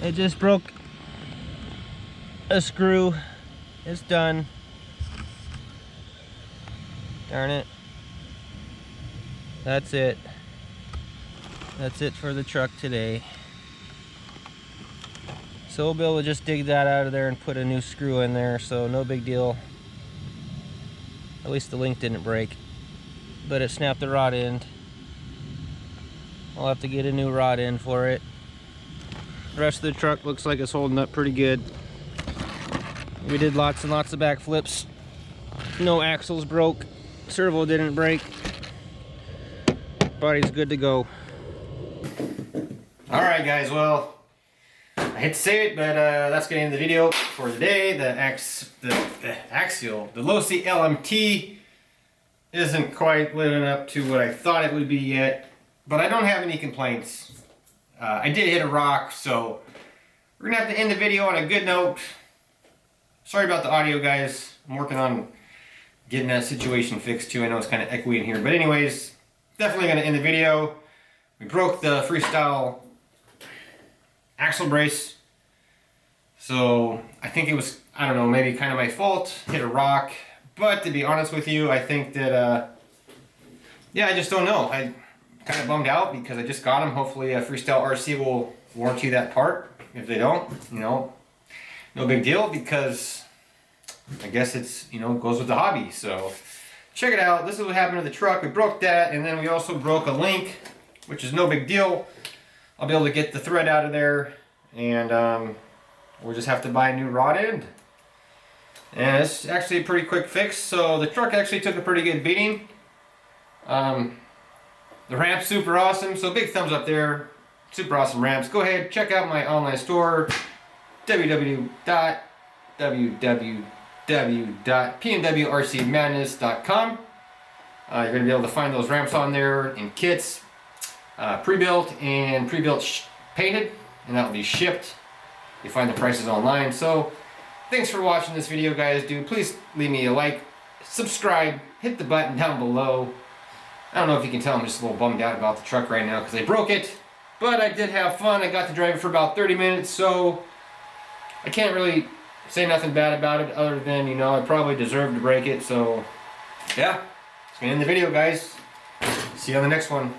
It just broke a screw. It's done. Darn it. That's it. That's it for the truck today. So we'll be able to just dig that out of there and put a new screw in there, so no big deal. At least the link didn't break, but it snapped the rod end. I'll have to get a new rod end for it. The rest of the truck looks like it's holding up pretty good. We did lots and lots of backflips. No axles broke. Servo didn't break. Body's good to go. Alright guys, well, I hate to say it, but that's going to end the video for today. The Losi LMT isn't quite living up to what I thought it would be yet, but I don't have any complaints. I did hit a rock, so we're going to have to end the video on a good note. Sorry about the audio, guys. I'm working on getting that situation fixed too. I know it's kind of echoey in here, but anyways, definitely going to end the video. We broke the freestyle axle brace, so I think it was, I don't know, maybe kind of my fault. Hit a rock, but to be honest with you, I think that yeah, I just don't know. I kind of bummed out because I just got them. Hopefully Freestyle RC will warranty that part. If they don't, you know, no big deal, because I guess it's, you know, it goes with the hobby. So check it out. This is what happened to the truck. We broke that, and then we also broke a link, which is no big deal. I'll be able to get the thread out of there, and we'll just have to buy a new rod end. And it's actually a pretty quick fix. So the truck actually took a pretty good beating. The ramp's super awesome, so big thumbs up there. Super awesome ramps. Go ahead, check out my online store, www.pnwrcmadness.com. You're going to be able to find those ramps on there in kits, pre-built and pre-built painted, and that will be shipped. You find the prices online. So thanks for watching this video, guys. Please leave me a like, subscribe, hit the button down below. I don't know if you can tell, I'm just a little bummed out about the truck right now because I broke it, but I did have fun. I got to drive it for about 30 minutes, so I can't really say nothing bad about it other than, you know, I probably deserve to break it. So yeah, it's gonna end the video, guys. See you on the next one.